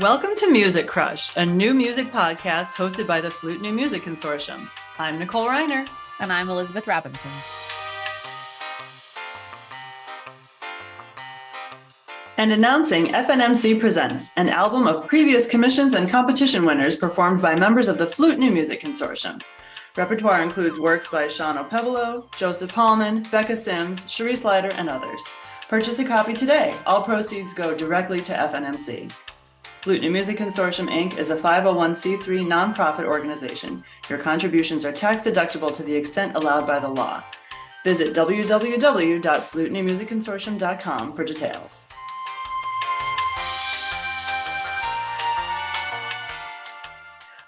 Welcome to Music Crush, a new music podcast hosted by the Flute New Music Consortium. I'm Nicole Reiner. And I'm Elizabeth Robinson. And announcing FNMC Presents, an album of previous commissions and competition winners performed by members of the Flute New Music Consortium. Repertoire includes works by Sean O'Pebolo, Joseph Hallman, Becca Sims, Cherie Slider, and others. Purchase a copy today. All proceeds go directly to FNMC. Flute New Music Consortium, Inc. is a 501c3 nonprofit organization. Your contributions are tax-deductible to the extent allowed by the law. Visit www.flutenewmusicconsortium.com for details.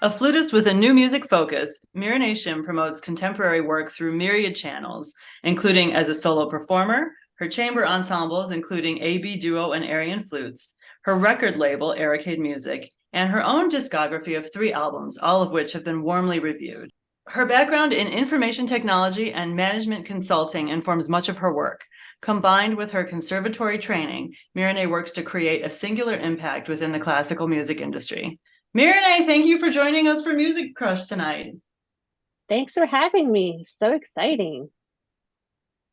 A flutist with a new music focus, Meerenai Shim promotes contemporary work through myriad channels, including as a solo performer, her chamber ensembles including AB Duo and Aryan Flutes, her record label, Aerocade Music, and her own discography of 3 albums, all of which have been warmly reviewed. Her background in information technology and management consulting informs much of her work. Combined with her conservatory training, Meerenai works to create a singular impact within the classical music industry. Meerenai, thank you for joining us for Music Crush tonight. Thanks for having me. So exciting.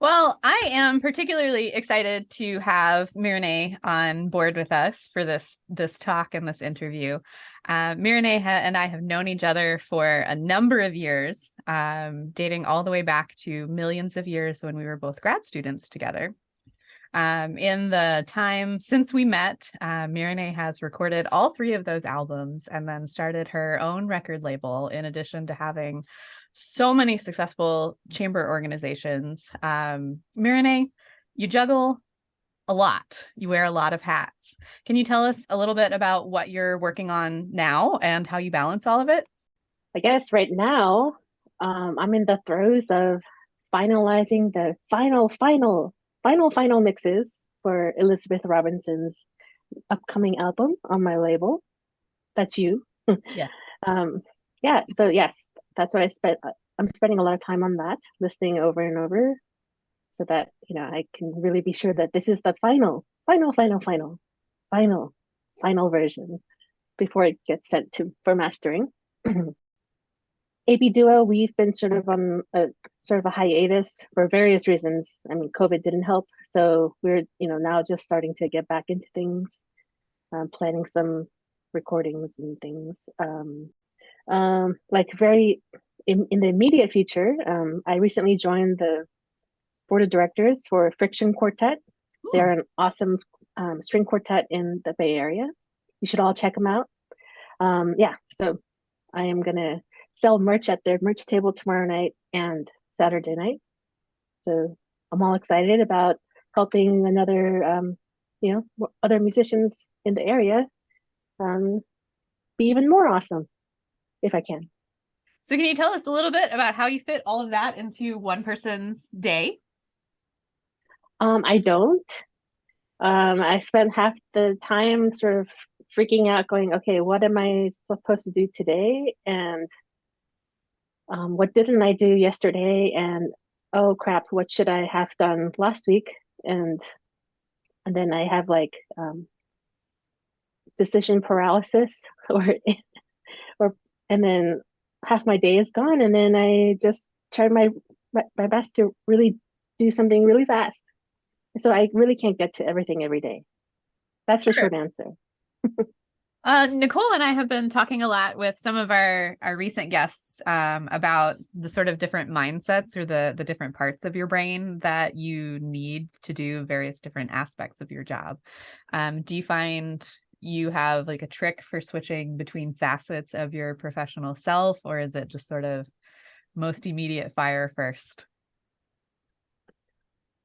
Well, I am particularly excited to have Meerenai on board with us for this talk and this interview. Meerenai and I have known each other for a number of years, dating all the way back to millions of years when we were both grad students together. In the time since we met, Meerenai has recorded all 3 of those albums and then started her own record label, in addition to having so many successful chamber organizations. Meerenai, you juggle a lot. You wear a lot of hats. Can you tell us a little bit about what you're working on now and how you balance all of it? I guess right now, I'm in the throes of finalizing the final mixes for Elizabeth Robinson's upcoming album on my label. That's you. Yes. So yes, that's what I'm spending a lot of time on that, listening over and over, so that I can really be sure that this is the final version before it gets sent for mastering. AB Duo, we've been sort of on a hiatus for various reasons. I mean, COVID didn't help, so we're now just starting to get back into things, planning some recordings and things. Like in the immediate future, I recently joined the board of directors for Friction Quartet. Ooh. They're an awesome string quartet in the Bay Area. You should all check them out. So I am gonna sell merch at their merch table tomorrow night and Saturday night. So I'm all excited about helping other musicians in the area be even more awesome if I can. So can you tell us a little bit about how you fit all of that into one person's day? I don't. I spent half the time sort of freaking out, going, okay, what am I supposed to do today? And what didn't I do yesterday? And oh crap, what should I have done last week? And then I have like decision paralysis, and then half my day is gone, and then I just try my best to really do something really fast. So I really can't get to everything every day. That's the short answer. Nicole and I have been talking a lot with some of our recent guests about the sort of different mindsets or the different parts of your brain that you need to do various different aspects of your job. Do you find you have like a trick for switching between facets of your professional self, or is it just sort of most immediate fire first?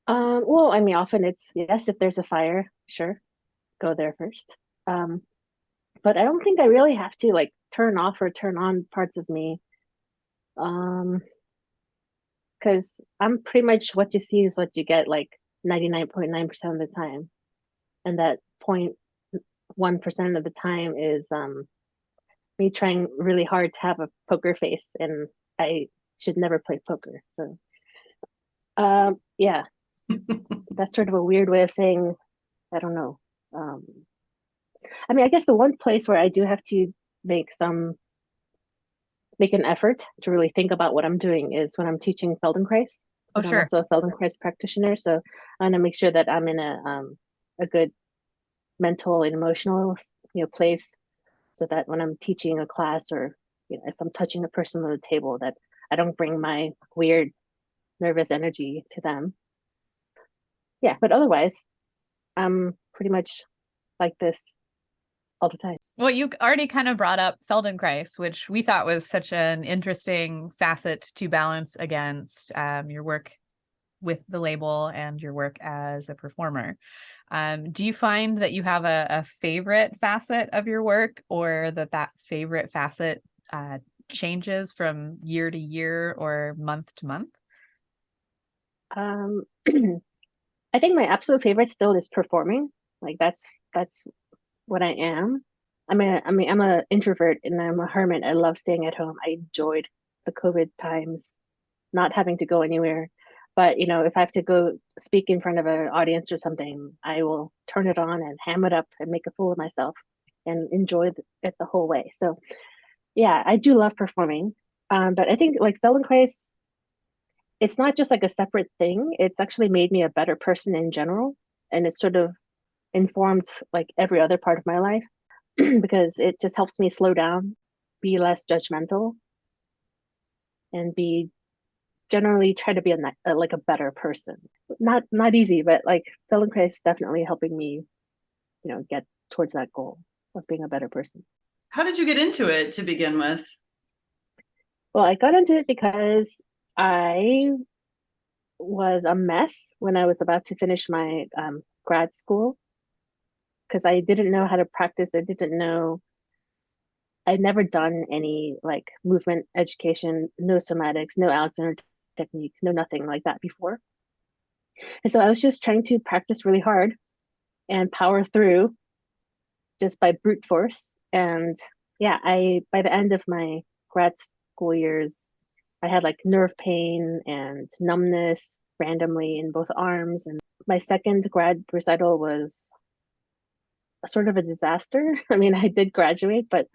Well, I mean, often it's yes, if there's a fire, sure, go there first. But I don't think I really have to like turn off or turn on parts of me. Because I'm pretty much what you see is what you get, like 99.9% of the time. And that 0.1% of the time is me trying really hard to have a poker face, and I should never play poker. So that's sort of a weird way of saying, I don't know. I mean, I guess the one place where I do have to make an effort to really think about what I'm doing is when I'm teaching Feldenkrais. Oh, I'm sure. also a Feldenkrais practitioner, so I want to make sure that I'm in a good mental and emotional place, so that when I'm teaching a class, or if I'm touching a person on the table, that I don't bring my weird nervous energy to them. Yeah, but otherwise, I'm pretty much like this all the time. Well, you already kind of brought up Feldenkrais, which we thought was such an interesting facet to balance against your work with the label and your work as a performer. Do you find that you have a favorite facet of your work, or that favorite facet changes from year to year or month to month? Um, I think my absolute favorite still is performing. Like that's what I am. I'm a introvert and I'm a hermit. I love staying at home. I enjoyed the COVID times, not having to go anywhere. But if I have to go speak in front of an audience or something, I will turn it on and ham it up and make a fool of myself and enjoy it the whole way. So yeah, I do love performing. But I think like Feldenkrais, it's not just like a separate thing. It's actually made me a better person in general. And it's sort of informed like every other part of my life because it just helps me slow down, be less judgmental, and be generally try to be like a better person. Not easy, but like Feldenkrais is definitely helping me, get towards that goal of being a better person. How did you get into it to begin with? Well, I got into it because I was a mess when I was about to finish my grad school, because I didn't know how to practice. I'd never done any like movement education, no somatics, no Alexander technique, no nothing like that before. And so I was just trying to practice really hard and power through just by brute force. And yeah, by the end of my grad school years, I had like nerve pain and numbness randomly in both arms. And my second grad recital was sort of a disaster. I mean, I did graduate, but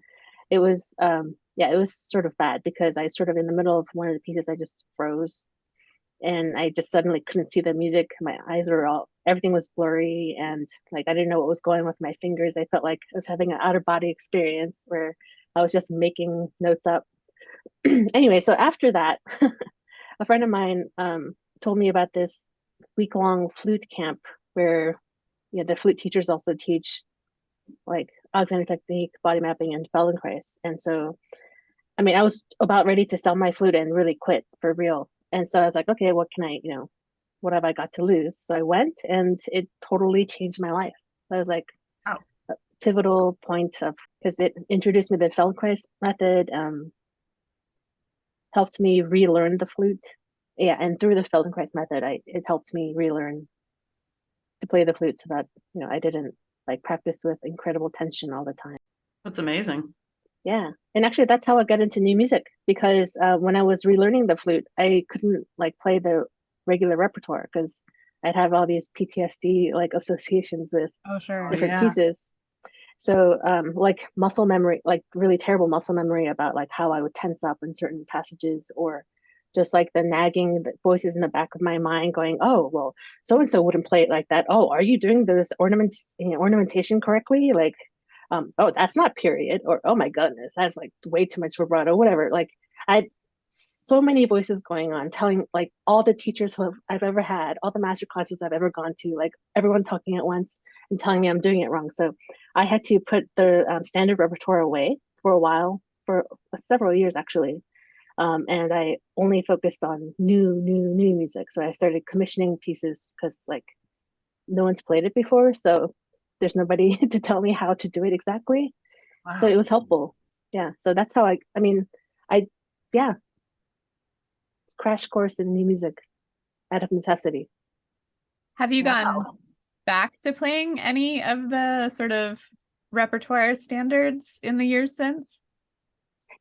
it was it was sort of bad because I sort of in the middle of one of the pieces I just froze and I just suddenly couldn't see the music. My eyes were everything was blurry, and like I didn't know what was going on with my fingers. I felt like I was having an out of body experience where I was just making notes up. Anyway, so after that, a friend of mine told me about this week-long flute camp where the flute teachers also teach like Alexander technique, body mapping, and Feldenkrais. And so, I mean, I was about ready to sell my flute and really quit for real. And so I was like, okay, what can I, what have I got to lose? So I went, and it totally changed my life. I was like, wow, a pivotal point of, because it introduced me to the Feldenkrais method, helped me relearn the flute. Yeah, and through the Feldenkrais method, it helped me relearn to play the flute so that I didn't like practice with incredible tension all the time. That's amazing. Yeah, and actually that's how I got into new music, because when I was relearning the flute, I couldn't like play the regular repertoire because I'd have all these PTSD like associations with different pieces. So like muscle memory, like really terrible muscle memory about like how I would tense up in certain passages, or just like the nagging voices in the back of my mind going, oh, well, so and so wouldn't play it like that. Oh, are you doing this ornamentation correctly? Like, oh, that's not period. Or oh my goodness, that's like way too much vibrato, whatever. Like I had so many voices going on, telling like all the teachers who I've ever had, all the master classes I've ever gone to, like everyone talking at once and telling me I'm doing it wrong. So I had to put the standard repertoire away for a while, for several years actually. And I only focused on new music. So I started commissioning pieces because like no one's played it before. So there's nobody to tell me how to do it exactly. Wow. So it was helpful. Yeah. So that's how yeah, crash course in new music out of necessity. Have you gone back to playing any of the sort of repertoire standards in the years since?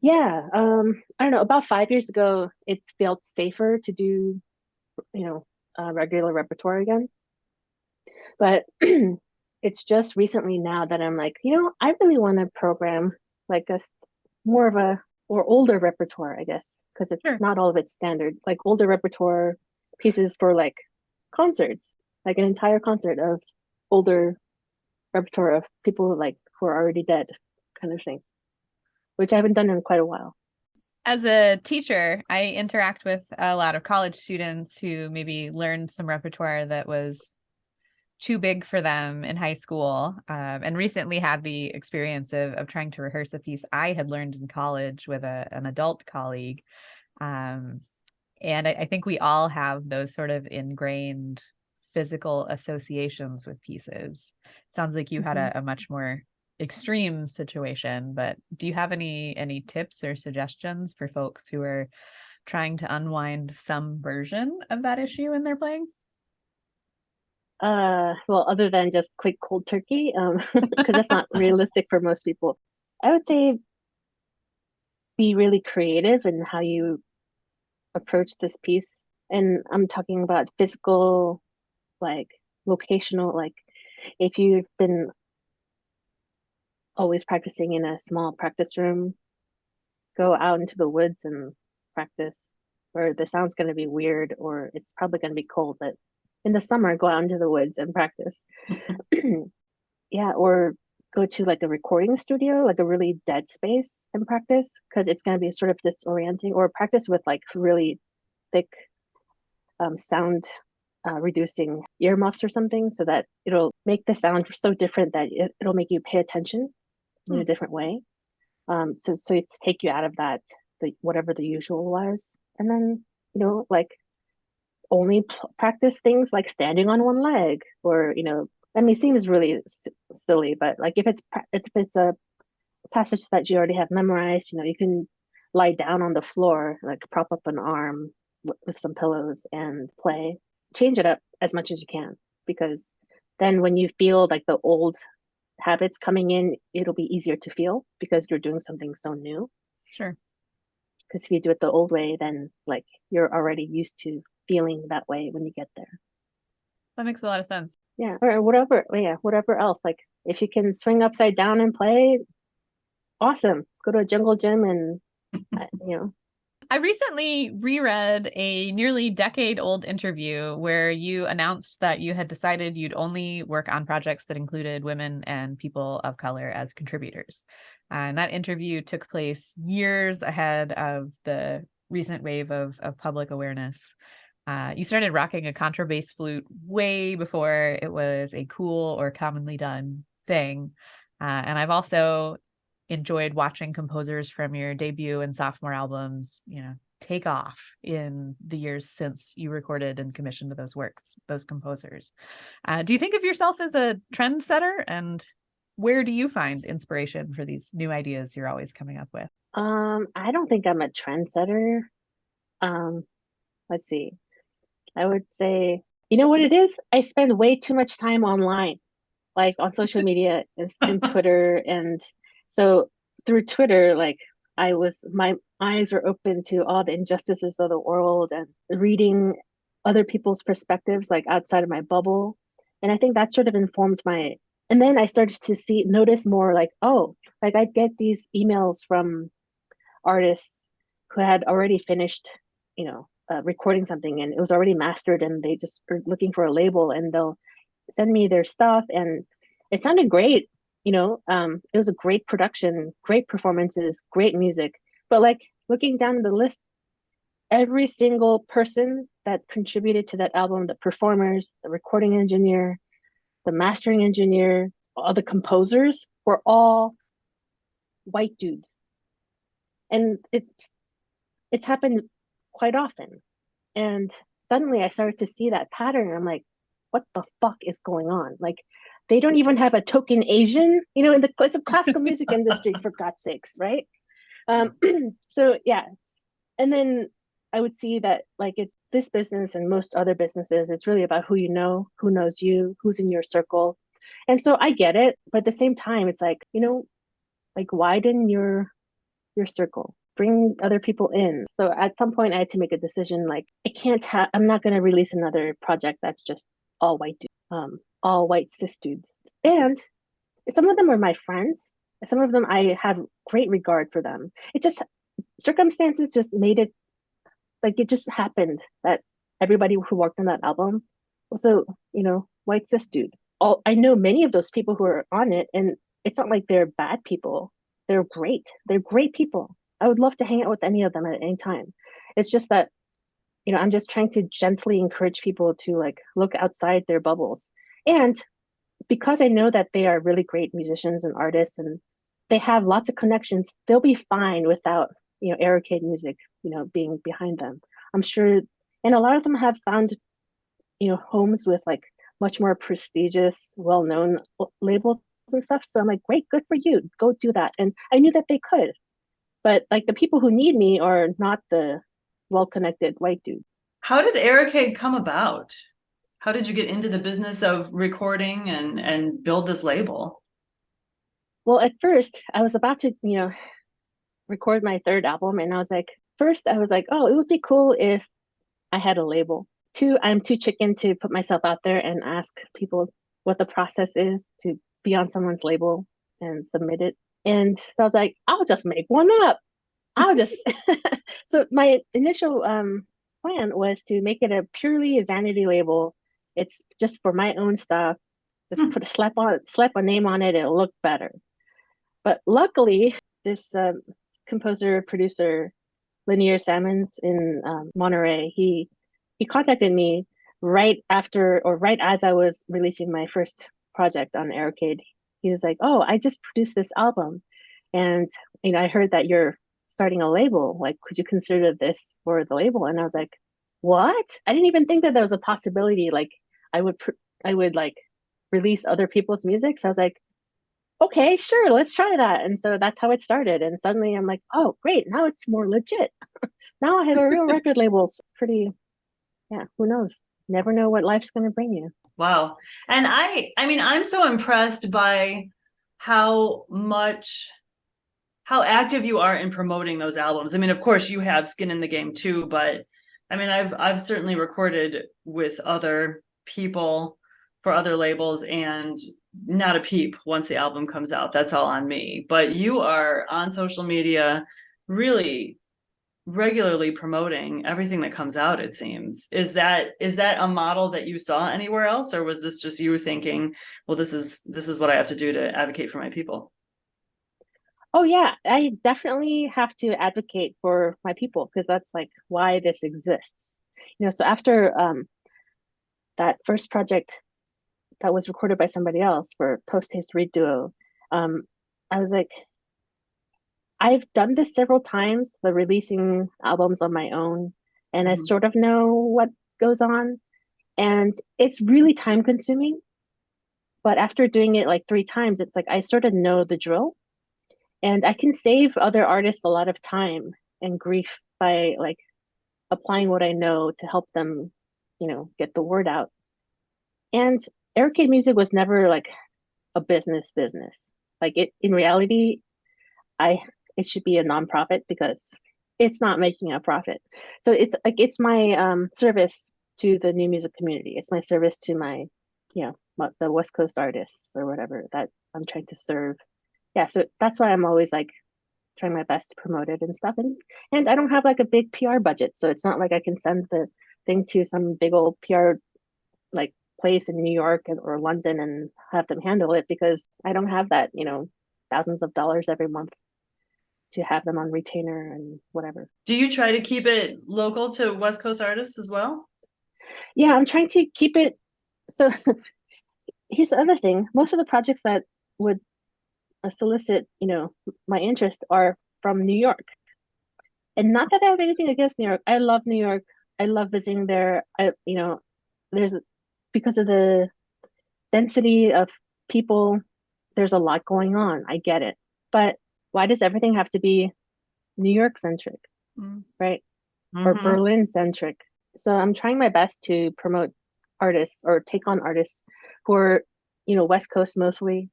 Yeah, I don't know, about 5 years ago, it felt safer to do, regular repertoire again. But it's just recently now that I'm like, I really want to program like more of a or older repertoire, I guess, because it's Sure. not all of it's standard, like older repertoire pieces for like concerts, like an entire concert of older repertoire of people like who are already dead, kind of thing, which I haven't done in quite a while. As a teacher, I interact with a lot of college students who maybe learned some repertoire that was too big for them in high school, and recently had the experience of trying to rehearse a piece I had learned in college with an adult colleague. And I think we all have those sort of ingrained physical associations with pieces. It sounds like you had a much more extreme situation, but do you have any tips or suggestions for folks who are trying to unwind some version of that issue in their playing? Well, other than just quick cold turkey, because that's not realistic for most people, I would say be really creative in how you approach this piece. And I'm talking about physical, like locational, like if you've been always practicing in a small practice room, go out into the woods and practice, where the sound's going to be weird or it's probably going to be cold, but in the summer, go out into the woods and practice. Yeah, or go to like a recording studio, like a really dead space and practice, because it's going to be sort of disorienting, or practice with like really thick sound reducing earmuffs or something, so that it'll make the sound so different that it'll make you pay attention in a different way. So it's take you out of that, whatever the usual was, and then like only practice things like standing on one leg, or I mean, it seems really silly, but like if it's a passage that you already have memorized, you can lie down on the floor, like prop up an arm with some pillows and play. Change it up as much as you can, because then when you feel like the old habits coming in, it'll be easier to feel because you're doing something so new. Sure. Because if you do it the old way, then like you're already used to feeling that way when you get there. That makes a lot of sense. Yeah, or whatever. Yeah, whatever else. Like if you can swing upside down and play, awesome. Go to a jungle gym and I recently reread a nearly decade-old interview where you announced that you had decided you'd only work on projects that included women and people of color as contributors. And that interview took place years ahead of the recent wave of public awareness. You started rocking a contrabass flute way before it was a cool or commonly done thing. And I've also enjoyed watching composers from your debut and sophomore albums, take off in the years since you recorded and commissioned those works, those composers. Do you think of yourself as a trendsetter, and where do you find inspiration for these new ideas you're always coming up with? I don't think I'm a trendsetter. Let's see. I would say, you know what it is? I spend way too much time online, like on social media and Twitter. And so through Twitter, like my eyes were open to all the injustices of the world and reading other people's perspectives, like outside of my bubble. And I think that sort of informed and then I started to notice more like, oh, like I'd get these emails from artists who had already finished, recording something, and it was already mastered, and they just are looking for a label, and they'll send me their stuff, and it sounded great. It was a great production, great performances, great music. But like looking down the list, every single person that contributed to that album, the performers, the recording engineer, the mastering engineer, all the composers, were all white dudes. And it's happened quite often. And suddenly I started to see that pattern. I'm like, what the fuck is going on? Like, they don't even have a token Asian, it's a classical music industry, for God's sakes, right? So yeah. And then I would see that like it's this business and most other businesses, it's really about who you know, who knows you, who's in your circle. And so I get it, but at the same time, it's like, like widen your circle, bring other people in. So at some point I had to make a decision, like I'm not going to release another project that's just all white dudes, all white cis dudes. And some of them were my friends. Some of them I have great regard for them. It just circumstances just made it like it just happened that everybody who worked on that album was a, white cis dude. I know many of those people who are on it, and it's not like they're bad people. They're great. They're great people. I would love to hang out with any of them at any time. It's just that, I'm just trying to gently encourage people to like look outside their bubbles. And because I know that they are really great musicians and artists and they have lots of connections, they'll be fine without, Aerocade music, being behind them. I'm sure, and a lot of them have found, homes with like much more prestigious, well-known labels and stuff. So I'm like, great, good for you. Go do that. And I knew that they could. But like the people who need me are not the well-connected white dude. How did Aerocade come about? How did you get into the business of recording and build this label? Well, at first I was about to, record my third album, and I was like, first I was like, oh, it would be cool if I had a label. Two, I'm too chicken to put myself out there and ask people what the process is to be on someone's label and submit it. And so I was like, I'll just make one up. I'll just so my initial plan was to make it a purely vanity label. It's just for my own stuff. Just put slap a name on it, it'll look better. But luckily, this composer producer Lanier Salmons in Monterey, he contacted me right after or right as I was releasing my first project on Aerocade. He was like, "Oh, I just produced this album, and I heard that you're starting a label. Like, could you consider this for the label?" And I was like, "What? I didn't even think that there was a possibility. Like, I would like release other people's music." So I was like, okay, sure, let's try that. And so that's how it started. And suddenly I'm like, oh, great, now it's more legit. Now I have a real record label. It's pretty, yeah, who knows? Never know what life's going to bring you. Wow. And I mean, I'm so impressed by how active you are in promoting those albums. I mean, of course you have skin in the game too, but I mean, I've certainly recorded with other people for other labels and not a peep once the album comes out. That's all on me. But you are on social media really regularly promoting everything that comes out, it seems. Is that a model that you saw anywhere else, or was this just you thinking, well, this is what I have to do to advocate for my people? Oh yeah, I definitely have to advocate for my people because that's like why this exists. So after that first project that was recorded by somebody else for Post Haste Read Duo, I was like, I've done this several times, the releasing albums on my own, and I sort of know what goes on. And it's really time consuming. But after doing it like 3 times, it's like I sort of know the drill. And I can save other artists a lot of time and grief by like applying what I know to help them, get the word out. And Aerocade Music was never like a business. Like it in reality, it should be a nonprofit because it's not making a profit. So it's like it's my service to the new music community. It's my service to my, the West Coast artists or whatever that I'm trying to serve. Yeah, so that's why I'm always like trying my best to promote it and stuff. And I don't have like a big PR budget, so it's not like I can send the thing to some big old PR like place in New York or London and have them handle it because I don't have that, thousands of dollars every month to have them on retainer and whatever. Do you try to keep it local to West Coast artists as well? Yeah, I'm trying to keep it. So here's the other thing. Most of the projects that would solicit, my interest are from New York. And not that I have anything against New York. I love New York. I love visiting there. There's because of the density of people, there's a lot going on. I get it. But why does everything have to be New York centric, right? Or Berlin centric? So I'm trying my best to promote artists or take on artists who are, West Coast mostly,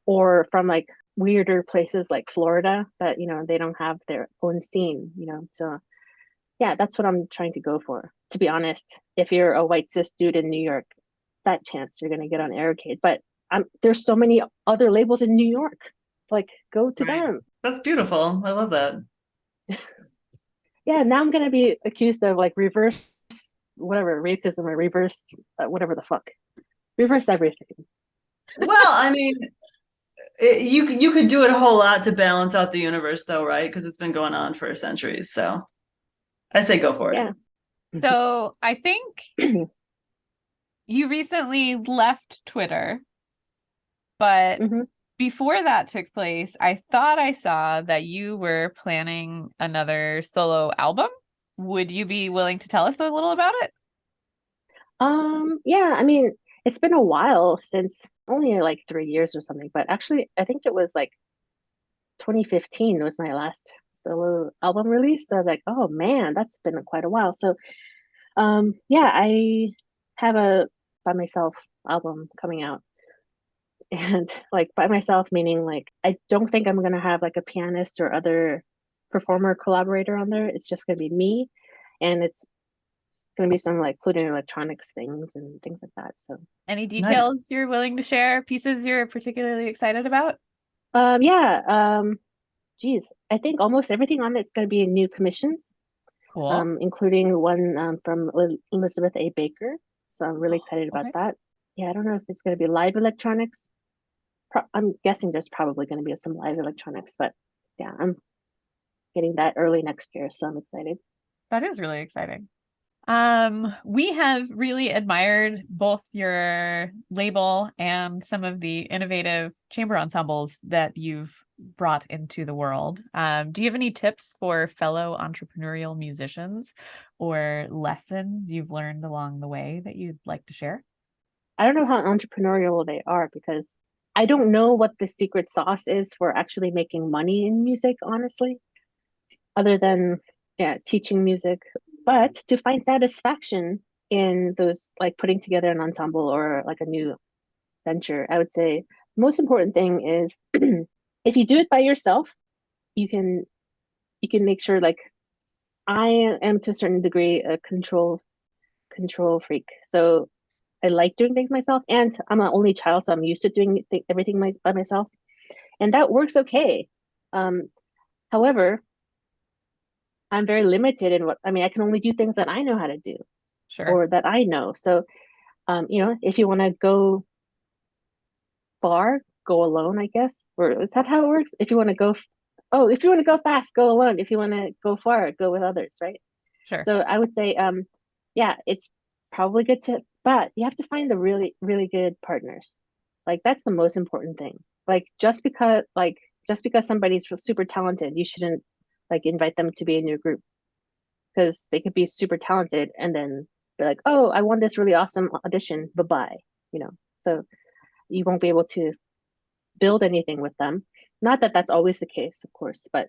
or from like weirder places like Florida that, they don't have their own scene, So yeah, that's what I'm trying to go for. To be honest, if you're a white cis dude in New York, that chance you're going to get on Aerocade. But there's so many other labels in New York. Like, go to Right. them. That's beautiful. I love that. Yeah, now I'm gonna be accused of like reverse whatever racism or reverse whatever the fuck. Reverse everything. Well, I mean, you could do it a whole lot to balance out the universe, though, right? Because it's been going on for centuries. So I say go for it. Yeah. So I think you recently left Twitter, but Mhm. before that took place, I thought I saw that you were planning another solo album. Would you be willing to tell us a little about it? Yeah, I mean, it's been a while since only like 3 years or something, but actually, I think it was like 2015 was my last solo album release. So I was like, oh man, that's been quite a while. So, yeah, I have a by myself album coming out, and like by myself meaning like I don't think I'm gonna have like a pianist or other performer collaborator on there. It's just gonna be me, and it's gonna be some like flute and electronics things and things like that. So Any Nice. details you're willing to share? Pieces you're particularly excited about? yeah, geez, I think almost everything on it's gonna be new commissions, Cool. including one from Elizabeth A. Baker. So I'm really excited about Okay. that. Yeah, I don't know if it's gonna be live electronics. I'm guessing there's probably gonna be some live electronics, but yeah, I'm getting that early next year, so I'm excited. That is really exciting. We have really admired both your label and some of the innovative chamber ensembles that you've brought into the world. Do you have any tips for fellow entrepreneurial musicians or lessons you've learned along the way that you'd like to share? I don't know how entrepreneurial they are because I don't know what the secret sauce is for actually making money in music, honestly, other than yeah, teaching music. But to find satisfaction in those like putting together an ensemble or like a new venture, I would say the most important thing is if you do it by yourself, you can make sure like I am to a certain degree a control freak. So I like doing things myself, and I'm an only child, so I'm used to doing everything by myself, and that works okay. Um, However, I'm very limited in what I mean. I can only do things that I know how to do Sure. or that I know. So, if you want to go far, go alone, I guess. Or is that how it works? If you want to if you want to go fast, go alone. If you want to go far, go with others, right? Sure. So I would say, yeah, it's probably good to, but you have to find the really, really good partners. Like that's the most important thing. Just because somebody's super talented, you shouldn't like invite them to be in your group because they could be super talented and then be like, oh, I won this really awesome audition, bye bye, you know. So you won't be able to build anything with them. Not that that's always the case, of course, but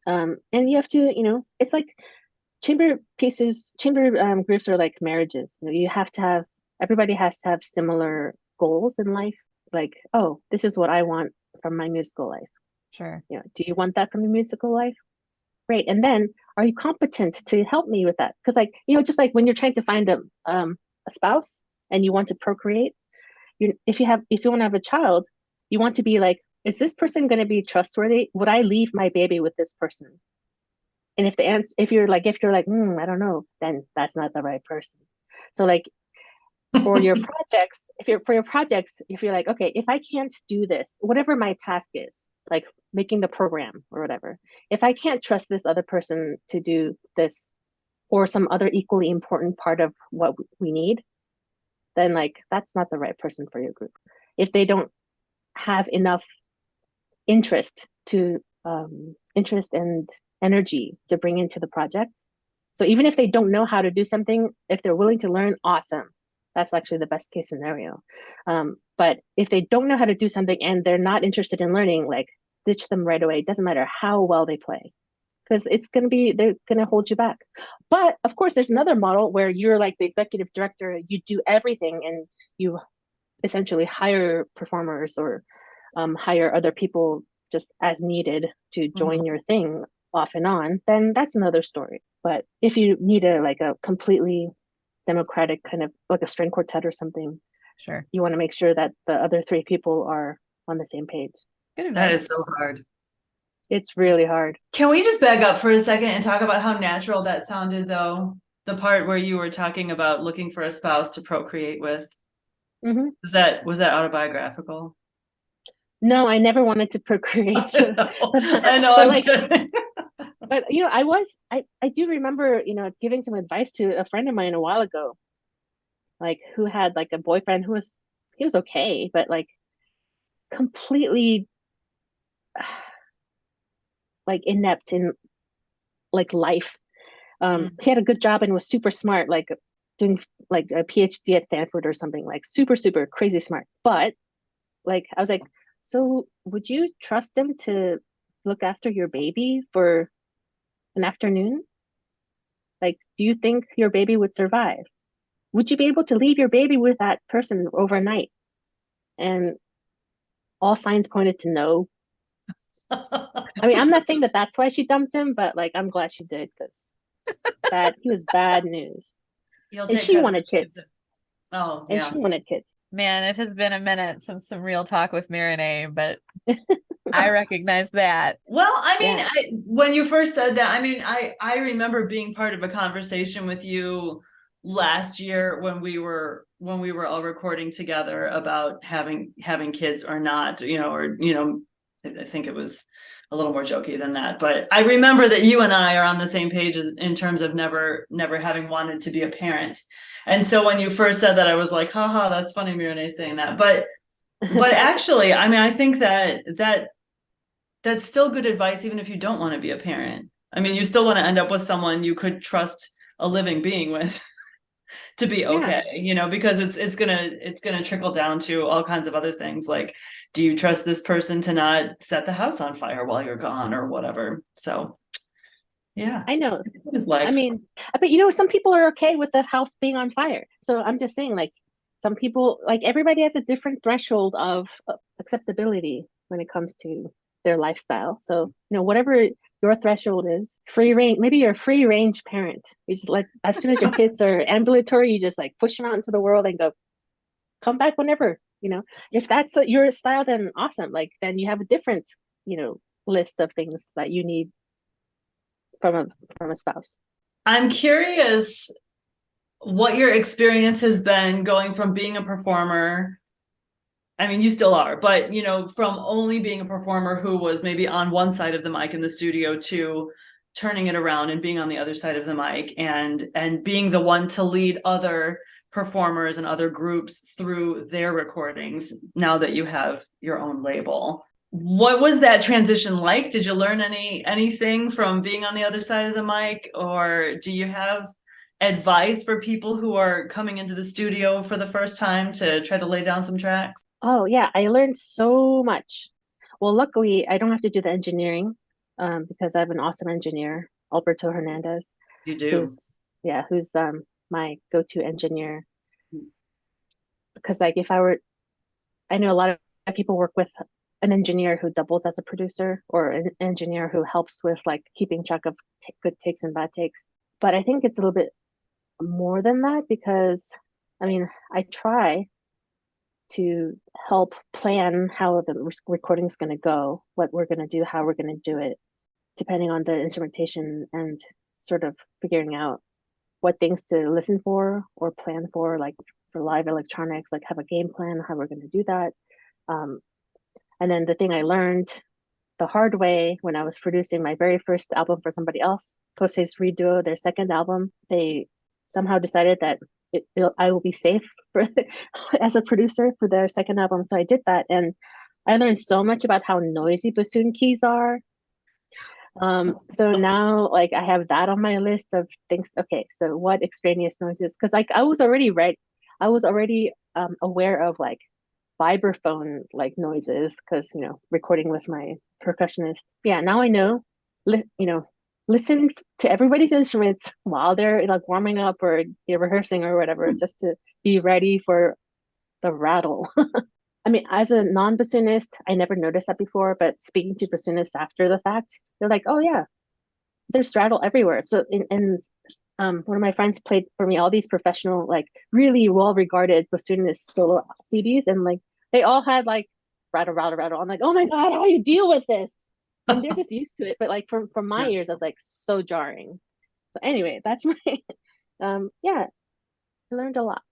and you have to, it's like chamber groups are like marriages. You have to have everybody has to have similar goals in life. Like, oh, this is what I want from my musical life. Sure. Do you want that from your musical life? Great. And then, are you competent to help me with that? Because, like, just like when you're trying to find a spouse and you want to procreate, if you want to have a child, you want to be like, is this person going to be trustworthy? Would I leave my baby with this person? And if you're like, I don't know, then that's not the right person. So like for your projects, if you're like, okay, if I can't do this, whatever my task is, like making the program or whatever, if I can't trust this other person to do this or some other equally important part of what we need, then like that's not the right person for your group. If they don't have enough interest and energy to bring into the project. So even if they don't know how to do something, if they're willing to learn, awesome. That's actually the best case scenario. But if they don't know how to do something and they're not interested in learning, like ditch them right away. It doesn't matter how well they play because they're going to hold you back. But of course, there's another model where you're like the executive director, you do everything and you essentially hire performers or hire other people just as needed to join your thing off and on, then that's another story. But if you need a completely democratic kind of like a string quartet or something, Sure. You want to make sure that the other three people are on the same page. Good That advice. is so hard. It's really hard. Can we just back up for a second and talk about how natural that sounded, though? The part where you were talking about looking for a spouse to procreate with. Hmm. Was that autobiographical? No, I never wanted to procreate. So, I know, but I'm like, kidding. but I do remember, giving some advice to a friend of mine a while ago, like who had like a boyfriend he was okay, but like completely like inept in like life. He had a good job and was super smart, like doing like a PhD at Stanford or something, like super, super crazy smart. But like, I was like, so would you trust him to look after your baby for an afternoon? Like, do you think your baby would survive? Would you be able to leave your baby with that person overnight? And all signs pointed to no. I mean, I'm not saying that that's why she dumped him, but like, I'm glad she did, because he was bad news. And she wanted kids. Oh, And yeah. she wanted kids. Man, it has been a minute since some real talk with Meerenai, but I recognize that. Well, I mean, Yeah. when you first said that, I mean, I remember being part of a conversation with you last year when we were all recording together about having kids or not, I think it was a little more jokey than that, but I remember that you and I are on the same page in terms of never having wanted to be a parent. And so when you first said that, I was like, haha, that's funny, Meerenai saying that. But actually, I mean, I think that's still good advice, even if you don't want to be a parent. I mean, you still want to end up with someone you could trust a living being with to be okay, because it's gonna trickle down to all kinds of other things, like, do you trust this person to not set the house on fire while you're gone or whatever? So yeah, I know. it's life. I mean, but some people are okay with the house being on fire. So I'm just saying, like, some people, like, everybody has a different threshold of acceptability when it comes to their lifestyle. So, whatever your threshold is, free range, maybe you're a free range parent. You just like, as soon as your kids are ambulatory, you just like push them out into the world and go, come back whenever, if that's your style, then awesome. Like, then you have a different, list of things that you need from a spouse. I'm curious what your experience has been going from being a performer. I mean, you still are, but from only being a performer who was maybe on one side of the mic in the studio to turning it around and being on the other side of the mic and being the one to lead other performers and other groups through their recordings now that you have your own label. What was that transition like? Did you learn anything from being on the other side of the mic, or do you have advice for people who are coming into the studio for the first time to try to lay down some tracks? Oh yeah, I learned so much. Well, luckily I don't have to do the engineering, because I have an awesome engineer, Alberto Hernandez. You do. Who's my go-to engineer. Because like I know a lot of people work with an engineer who doubles as a producer, or an engineer who helps with like keeping track of good takes and bad takes. But I think it's a little bit more than that, because I mean, I try to help plan how the recording is going to go, what we're going to do, how we're going to do it, depending on the instrumentation, and sort of figuring out what things to listen for or plan for, like for live electronics, like have a game plan, how we're going to do that. And then the thing I learned the hard way when I was producing my very first album for somebody else, Kose's Reduo, their second album, they somehow decided that I will be safe as a producer for their second album. So I did that, and I learned so much about how noisy bassoon keys are. So now, like, I have that on my list of things. Okay, so what extraneous noises? Because like I was already aware of like vibraphone like noises, because recording with my percussionist. Yeah, now I know. Listen to everybody's instruments while they're like warming up or rehearsing or whatever, just to be ready for the rattle. I mean, as a non-bassoonist, I never noticed that before, but speaking to bassoonists after the fact, they're like, oh yeah, there's rattle everywhere. So and one of my friends played for me all these professional, like really well-regarded bassoonist solo CDs, and like they all had like rattle, rattle, rattle. I'm like, oh my God, how do you deal with this? And they're just used to it. But like from my Yeah. ears, I was like so jarring. So anyway, that's my yeah, I learned a lot.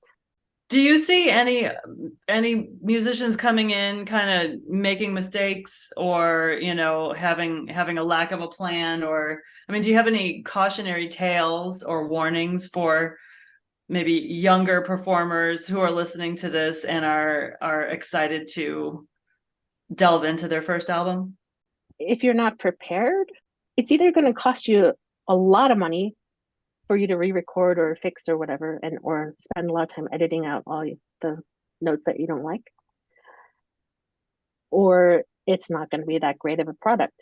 Do you see any musicians coming in kind of making mistakes, or having a lack of a plan? Or I mean, do you have any cautionary tales or warnings for maybe younger performers who are listening to this and are excited to delve into their first album? If you're not prepared, it's either going to cost you a lot of money for you to re-record or fix or whatever, and or spend a lot of time editing out all the notes that you don't like, or it's not going to be that great of a product.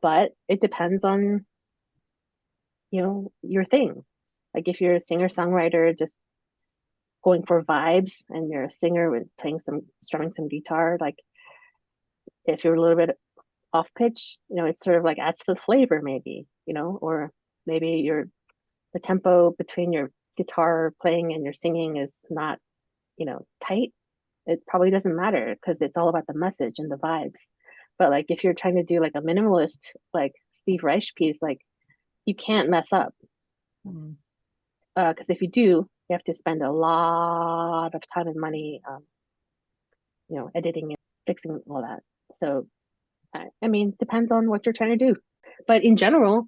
But it depends on your thing. Like if you're a singer-songwriter just going for vibes, and you're a singer with strumming some guitar, like if you're a little bit off pitch, it sort of like adds to the flavor maybe, or maybe the tempo between your guitar playing and your singing is not, tight. It probably doesn't matter because it's all about the message and the vibes. But like if you're trying to do like a minimalist, like Steve Reich piece, like you can't mess up. Because if you do, you have to spend a lot of time and money, editing and fixing all that. So, I mean, depends on what you're trying to do. But in general,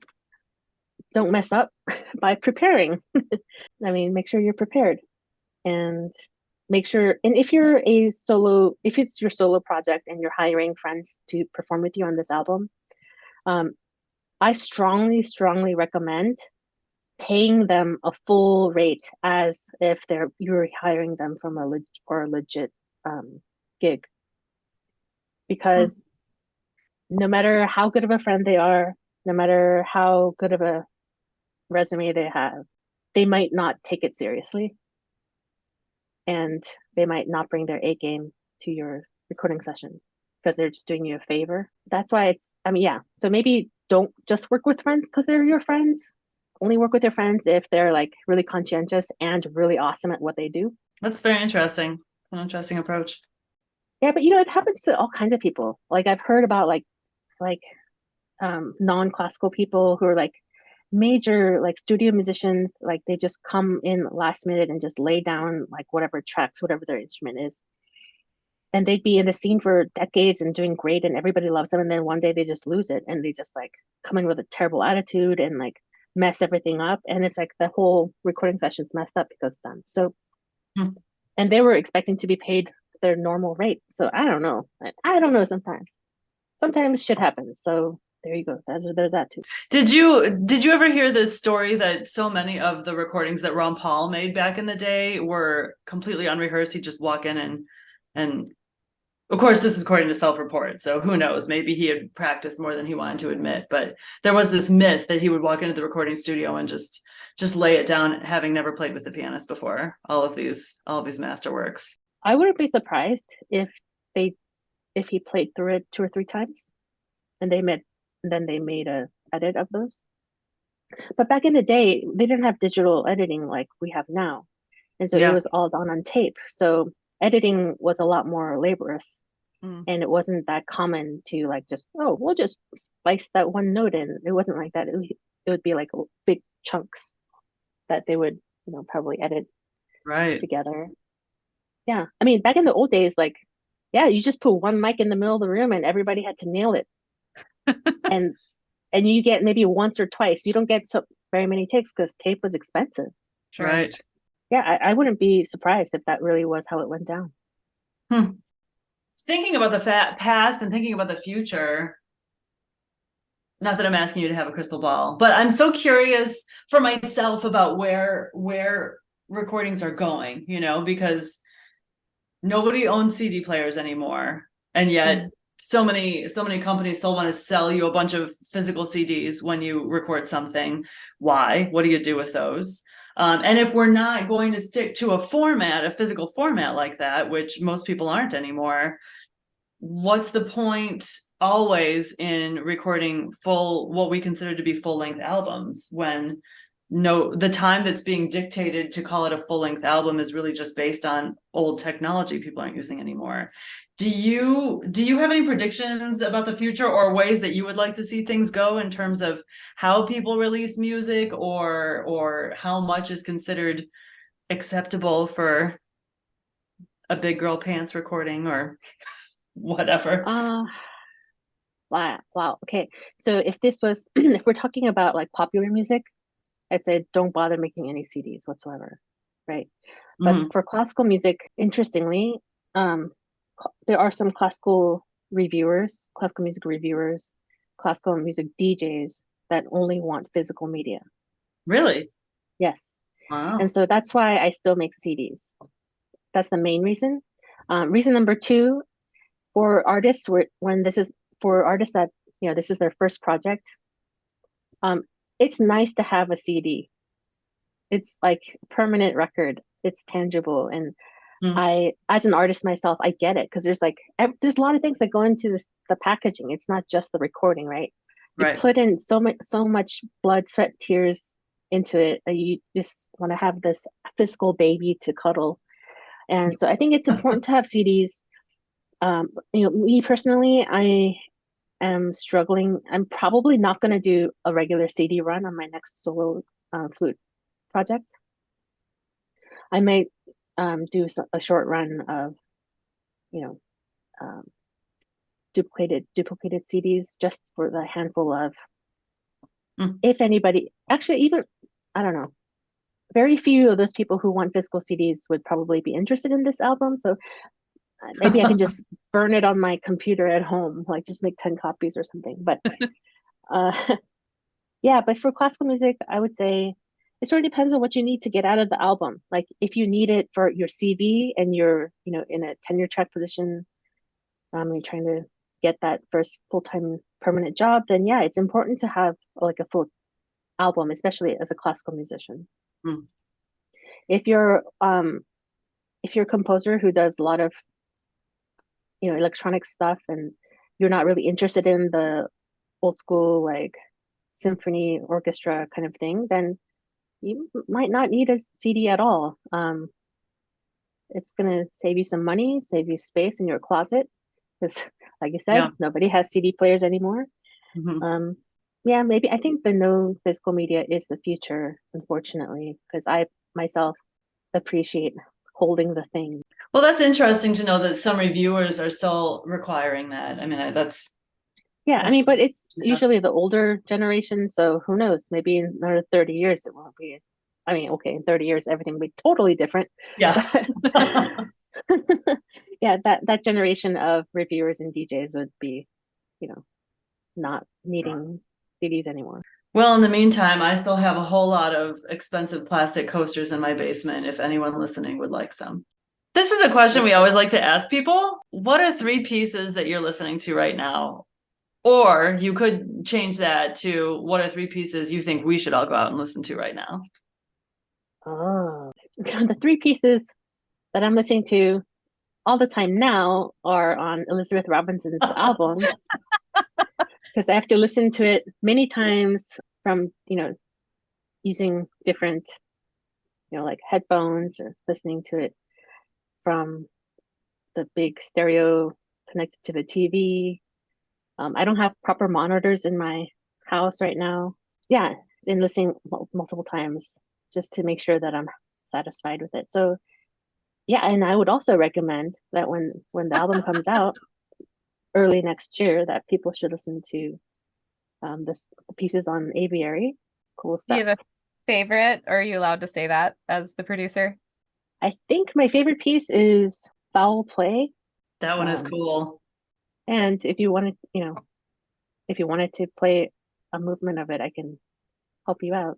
don't mess up by preparing. I mean, make sure you're prepared, and make sure, and if it's your solo project and you're hiring friends to perform with you on this album, I strongly, strongly recommend paying them a full rate as if you're hiring them from a legit gig. Because no matter how good of a friend they are, no matter how good of a resume they have, they might not take it seriously, and they might not bring their A game to your recording session because they're just doing you a favor. That's why yeah. So maybe don't just work with friends because they're your friends. Only work with your friends if they're like really conscientious and really awesome at what they do. That's very interesting. It's an interesting approach. Yeah, but it happens to all kinds of people. Like I've heard about like non-classical people who are like major like studio musicians, like they just come in last minute and just lay down like whatever tracks, whatever their instrument is, and they'd be in the scene for decades and doing great and everybody loves them, and then one day they just lose it and they just like come in with a terrible attitude and like mess everything up, and it's like the whole recording session's messed up because of them. So and they were expecting to be paid their normal rate. So I don't know, sometimes shit happens. So there you go. There's that too. Did you ever hear this story that so many of the recordings that Ron Paul made back in the day were completely unrehearsed? He'd just walk in and of course this is according to self-report, so who knows, maybe he had practiced more than he wanted to admit, but there was this myth that he would walk into the recording studio and just lay it down, having never played with the pianist before, all of these masterworks. I wouldn't be surprised if he played through it 2 or 3 times and then they made a edit of those. But back in the day, they didn't have digital editing like we have now. And so it was all done on tape. So editing was a lot more laborious. And it wasn't that common to like we'll just splice that one note in. It wasn't like that. It would be like big chunks that they would, probably edit together. Yeah. I mean, back in the old days, like, yeah, you just put one mic in the middle of the room and everybody had to nail it. and you get maybe once or twice. You don't get so very many takes because tape was expensive. Sure. Right. Yeah, I wouldn't be surprised if that really was how it went down. Thinking about the past and thinking about the future, not that I'm asking you to have a crystal ball, but I'm so curious for myself about where recordings are going, because nobody owns CD players anymore. And yet so many companies still want to sell you a bunch of physical CDs when you record something. Why? What do you do with those? And if we're not going to stick to a physical format like that, which most people aren't anymore, what's the point always in recording what we consider to be full-length albums when no, the time that's being dictated to call it a full-length album is really just based on old technology people aren't using anymore. Do you have any predictions about the future or ways that you would like to see things go in terms of how people release music, or how much is considered acceptable for a big girl pants recording or whatever? Wow. Okay. So if this was, if we're talking about like popular music, I'd say don't bother making any CDs whatsoever, right? But Mhm. for classical music, interestingly, there are some classical music reviewers, classical music DJs that only want physical media. Really? Yes. Wow. And so that's why I still make CDs. That's the main reason. Reason number two, for artists for artists that, this is their first project, it's nice to have a CD. It's like permanent record. It's tangible. And I, as an artist myself, I get it because there's a lot of things that go into the packaging. It's not just the recording, right? You Right. put in so much blood, sweat, tears into it that you just want to have this physical baby to cuddle. And so I think it's important to have CDs. Me personally, I am struggling. I'm probably not going to do a regular CD run on my next solo flute project. I might do a short run of, you know, um, duplicated CDs just for the handful of, if anybody, actually, even, I don't know, very few of those people who want physical CDs would probably be interested in this album. So maybe I can just burn it on my computer at home, like just make 10 copies or something. But yeah, but for classical music, I would say it sort of depends on what you need to get out of the album. Like if you need it for your CV and you're, in a tenure track position, you're trying to get that first full-time permanent job, then yeah, it's important to have like a full album, especially as a classical musician. Mm. If you're a composer who does a lot of, electronic stuff and you're not really interested in the old school like symphony orchestra kind of thing, then you might not need a CD at all. It's gonna save you some money, save you space in your closet, because like you said, Yeah. nobody has CD players anymore. Mhm. Yeah, maybe I think the no physical media is the future, unfortunately, because I myself appreciate holding the thing. Well, that's interesting to know that some reviewers are still requiring that. I mean, Yeah, I mean, but it's yeah. usually the older generation, so who knows? Maybe in another 30 years it won't be. I mean, okay, in 30 years everything will be totally different. Yeah. Yeah, that generation of reviewers and DJs would be, not needing CDs anymore. Well, in the meantime, I still have a whole lot of expensive plastic coasters in my basement if anyone listening would like some. This is a question we always like to ask people. What are 3 pieces that you're listening to right now? Or you could change that to what are 3 pieces you think we should all go out and listen to right now? Oh, the 3 pieces that I'm listening to all the time now are on Elizabeth Robinson's album, because I have to listen to it many times from, using different, like headphones or listening to it from the big stereo connected to the TV. I don't have proper monitors in my house right now. Yeah, and listening multiple times just to make sure that I'm satisfied with it. So yeah, and I would also recommend that when the album comes out early next year, that people should listen to the pieces on Aviary. Cool Do you stuff. have a favorite, or are you allowed to say that as the producer? I think my favorite piece is Foul Play. That one is cool. And if you wanted, if you wanted to play a movement of it, I can help you out.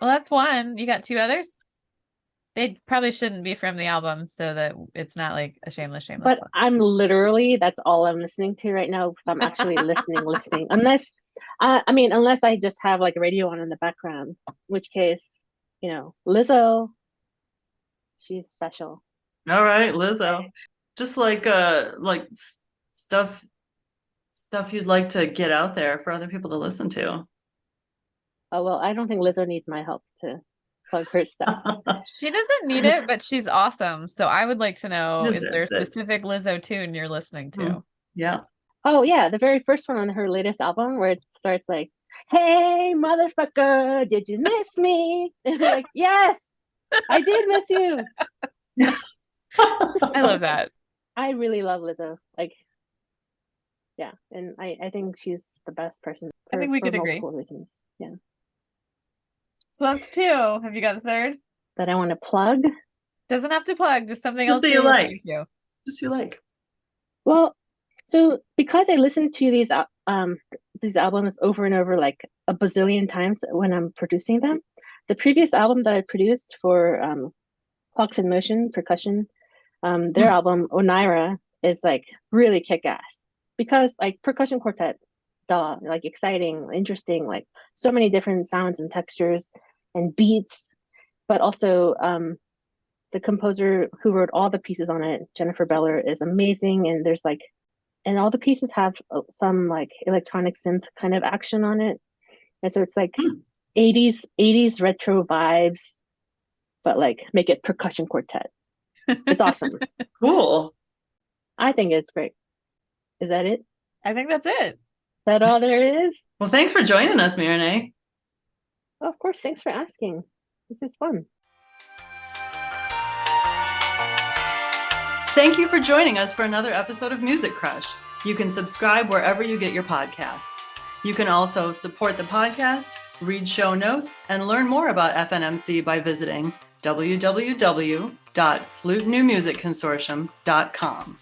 Well, that's one. You got two others? They probably shouldn't be from the album so that it's not like a shameless But plug. I'm literally, that's all I'm listening to right now. I'm actually listening. Unless, unless I just have like radio on in the background, in which case, Lizzo, she's special. All right, Lizzo. Just like stuff you'd like to get out there for other people to listen to. Oh, well, I don't think Lizzo needs my help to plug her stuff. She doesn't need it, but she's awesome. So I would like to know, Just is there a it. specific Lizzo tune you're listening to? Yeah. Oh, yeah. The very first one on her latest album where it starts like, "Hey, motherfucker, did you miss me?" And I'm like, yes, I did miss you. I love that. I really love Lizzo. Like, yeah. And I think she's the best person I think we for could agree. multiple reasons. Yeah. So that's two. Have you got a third? That I want to plug. Doesn't have to plug, just something Just else that you're you like. listening to. Just you like. Well, so because I listen to these albums over and over like a bazillion times when I'm producing them, the previous album that I produced for Clocks in Motion percussion, their album Oneira is like really kick-ass because like percussion quartet, like exciting, interesting, like so many different sounds and textures and beats, but also the composer who wrote all the pieces on it, Jennifer Beller, is amazing. And there's like, and all the pieces have some like electronic synth kind of action on it. And so it's like 80s retro vibes, but like make it percussion quartet. It's awesome. Cool. I think it's great. Is that it? I think that's it. Is that all there is? Well, thanks for joining us, Meerenai. Oh, of course. Thanks for asking. This is fun. Thank you for joining us for another episode of Music Crush. You can subscribe wherever you get your podcasts. You can also support the podcast, read show notes, and learn more about FNMC by visiting www.flutenewmusicconsortium.com.